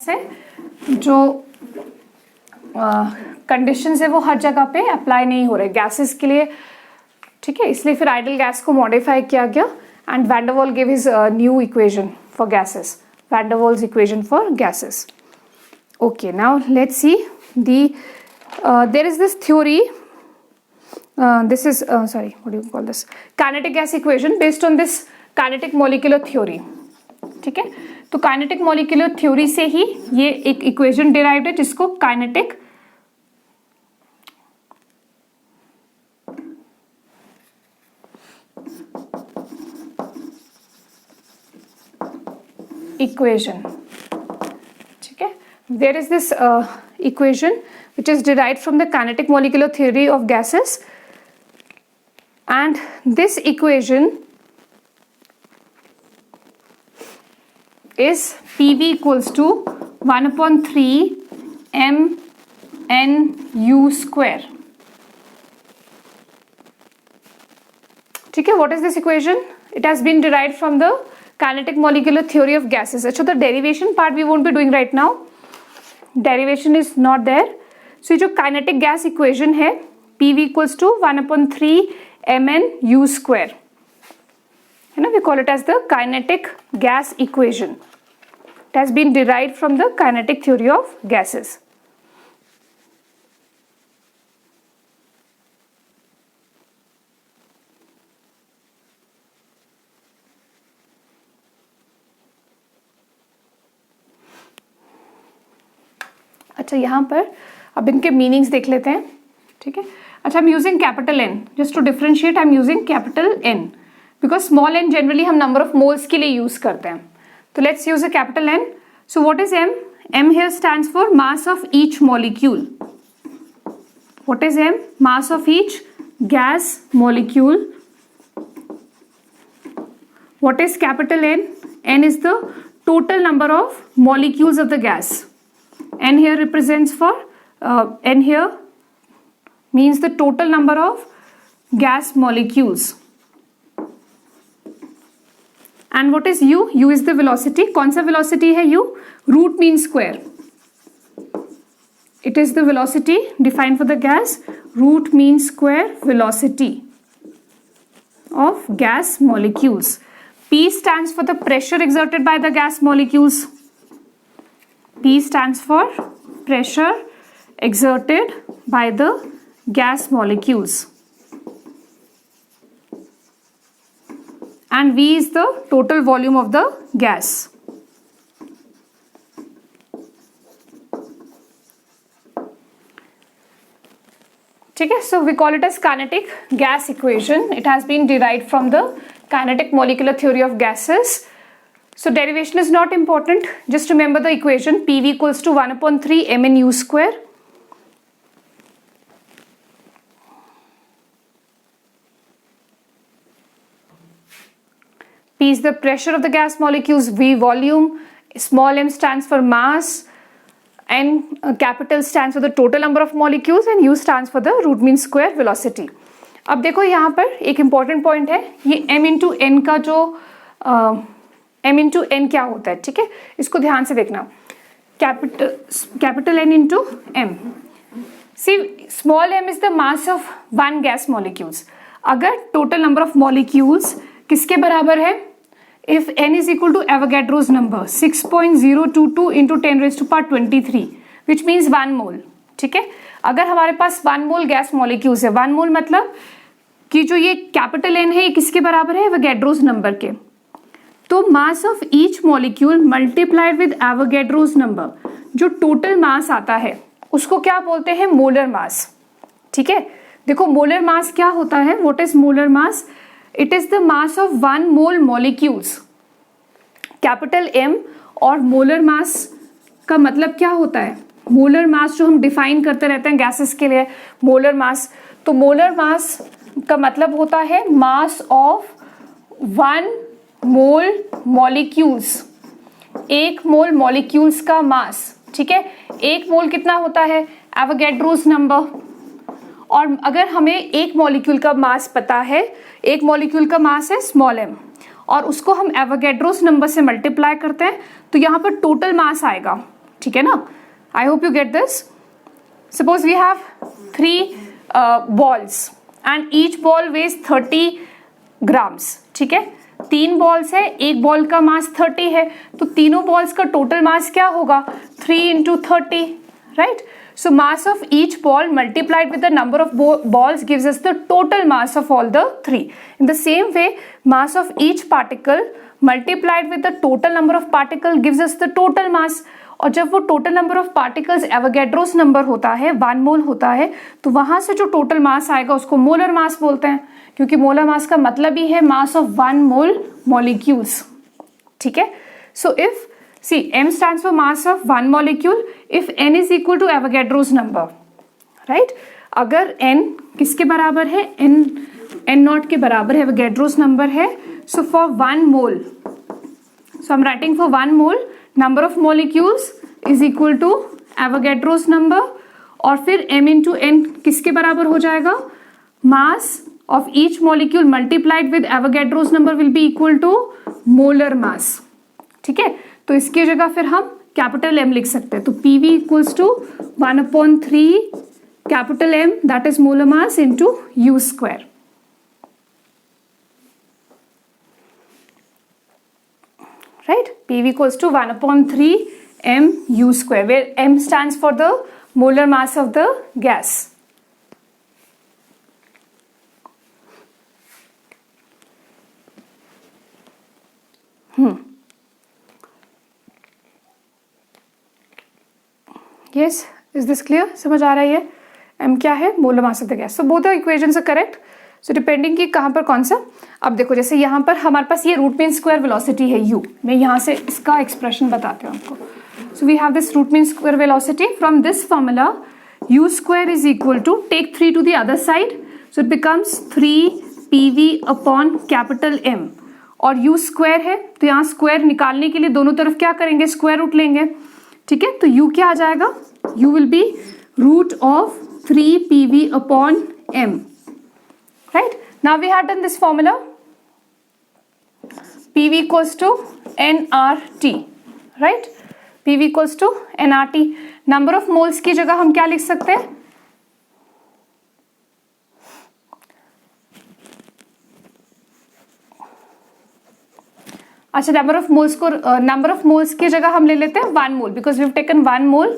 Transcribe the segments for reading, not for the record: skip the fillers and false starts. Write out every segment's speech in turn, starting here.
से जो कंडीशंस है वो हर जगह पे अप्लाई नहीं हो रहे गैसेस के लिए, ठीक है। इसलिए फिर आइडियल गैस को मॉडिफाई किया गया and van der Waal give his new equation for gases, van der Waals equation for gases. Okay, now let's see there is this theory, this is sorry, what do you call this, kinetic gas equation based on this kinetic molecular theory. ठीक है, तो kinetic molecular theory से ही ये एक equation derived है जिसको kinetic equation, ठीक है. There is this equation which is derived from the kinetic molecular theory of gases, and this equation is PV equals to 1/3 mNu square. ठीक है, what is this equation? It has been derived from the kinetic molecular theory of gases. अच्छा, the derivation part we won't be doing right now. Derivation is not there. So ये जो kinetic gas equation है PV equals to 1/3 mNu square है ना, we call it as the kinetic gas equation. It has been derived from the kinetic theory of gases. अच्छा, यहाँ पर अब इनके मीनिंग्स देख लेते हैं, ठीक है. अच्छा, I am using capital N just to differentiate. I am using capital N because small n generally हम नंबर ऑफ मोल्स के लिए यूज करते हैं. तो let's use a capital N. So what is M? M here stands for mass of each molecule. What is M? Mass of each gas molecule. What is capital N? N is the total number of molecules of the gas. N here represents for N here means the total number of gas molecules. And what is U? U is the velocity. कौन सा velocity है U? Root mean square. It is the velocity defined for the gas. Root mean square velocity of gas molecules. P stands for the pressure exerted by the gas molecules. P stands for pressure exerted by the gas molecules. And V is the total volume of the gas. ठीक है, so we call it as kinetic gas equation. It has been derived from the kinetic molecular theory of gases. So derivation is not important. Just remember the equation PV equals to 1/3 mNu square. P is the pressure of the gas molecules, V volume, small m stands for mass, N capital stands for the total number of molecules, and U stands for the root mean square velocity. अब देखो यहाँ पर एक important point है, ये m into n का जो m into n क्या होता है, ठीक है, इसको ध्यान से देखना. Capital N into m. See, small m is the mass of one gas molecules. अगर total number of molecules किसके बराबर है? If n is equal to Avogadro's number 6.022 into 10 raised to power 23, which means 1 mole. ठीक है, अगर हमारे पास 1 मोल gas molecules है, 1 मोल मतलब कि जो ये कैपिटल N है ये किसके बराबर है? एवोगैड्रोस नंबर के. तो mass of each molecule multiplied with Avogadro's number, जो टोटल मास आता है उसको क्या बोलते हैं? Molar mass. ठीक है, देखो मोलर मास क्या होता है? What is molar mass? It is the mass of 1 mole molecules. Capital M और मोलर मास का मतलब क्या होता है? मोलर मास जो हम डिफाइन करते रहते हैं गैसेस के लिए, मोलर मास. तो मोलर मास का मतलब होता है mass of 1 mole molecules. 1 mole molecules का मास. ठीक है, 1 मोल कितना होता है? Avogadro's number. और अगर हमें 1 मॉलिक्यूल का मास पता है, 1 मॉलिक्यूल का मास है स्मॉल m, और उसको हम एवोगैड्रोस नंबर से मल्टीप्लाई करते हैं, तो यहाँ पर टोटल मास आएगा. ठीक है ना? I hope you get this. Suppose we have 3 balls and each ball weighs 30 grams. ठीक है, 3 बॉल्स है, एक बॉल का मास 30 है, तो तीनों बॉल्स का टोटल मास क्या होगा? 3 into 30, right? So mass of each ball multiplied with the number of balls gives us the total mass of all the 3. In the same way, mass of each particle multiplied with the total number of particle gives us the total mass. और जब वो total number of particles Avogadro's number होता है, 1 मोल होता है, तो वहां से जो टोटल मास आएगा उसको मोलर मास बोलते हैं, क्योंकि मोलर मास का मतलब ही है मास ऑफ 1 मोल मॉलिक्यूल्स. ठीक है, so if see m stands for mass of 1 molecule if n is equal to Avogadro's number, right? अगर n किसके बराबर है? n नॉट के बराबर है, Avogadro's नंबर है. so for 1 mole, so I'm writing for 1 mole number of molecules is equal to Avogadro's number, और फिर m into n किसके बराबर हो जाएगा? mass of each molecule multiplied with Avogadro's number will be equal to molar mass. ठीक है, तो इसकी जगह फिर हम कैपिटल M लिख सकते हैं. तो PV equals to 1/3 capital M, that is molar mass, into U square. Right, PV equals to 1/3 M U square, where M stands for the molar mass of the gas. Yes, is this clear? समझ आ रहा है? ये m क्या है? Molar mass of the gas. So both the equations are correct. So depending कि कहाँ पर कौन सा. अब देखो, जैसे यहाँ पर हमारे पास ये रूट मीन स्क्वायर वेलोसिटी है u. मैं यहाँ से इसका एक्सप्रेशन बताती हूँ आपको. So we have this root mean square velocity. From this formula u square is equal to, take 3 to the other side, so it becomes 3pv upon capital M. और u square है, तो यहाँ square निकालने के लिए दोनों तरफ क्या करेंगे? स्क्वायर रूट लेंगे. ठीक है, तो u क्या आ जाएगा? u will be root of 3pv upon m. Right, now we have done this formula. pv equals to nRT. Right, pv equals to nRT. Number of moles की जगह हम क्या लिख सकते हैं? अच्छा, नंबर ऑफ मोल्स की जगह हम ले लेते हैं 1 mole, because we have taken 1 mole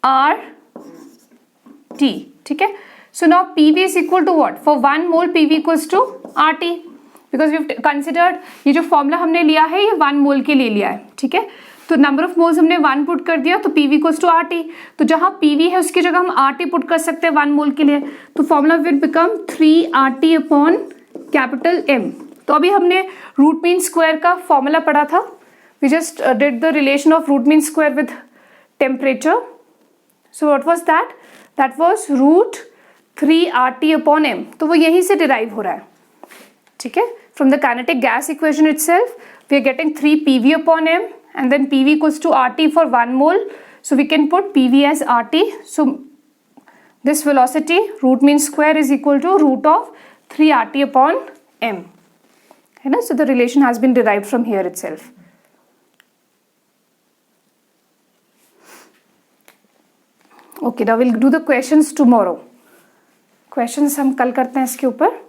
RT. ठीक है, so now PV is equal to what? For 1 mole PV equals to RT, because we have considered, ये जो फॉर्मूला हमने लिया है ये 1 मोल के लिए लिया है. ठीक है, तो नंबर ऑफ मोल्स हमने 1 पुट कर दिया, तो PV इक्वल्स टू RT. तो जहां PV है उसकी जगह हम RT पुट कर सकते हैं 1 मोल के लिए. तो formula will become 3RT upon capital M. तो अभी हमने रूट मीन स्क्वायर का फॉर्मूला पढ़ा था. We just did the relation of root mean square with temperature. So what was that? That was root 3RT upon M. तो वो यहीं से डिराइव हो रहा है. ठीक है, from the kinetic gas equation itself we are getting 3pv upon M, and then PV equals to RT for 1 mole. So we can put PV as RT. So this velocity, root mean square, is equal to root of 3RT upon M. So the relation has been derived from here itself. Okay, now we'll do the questions tomorrow. Questions हम कल करते हैं इसके ऊपर.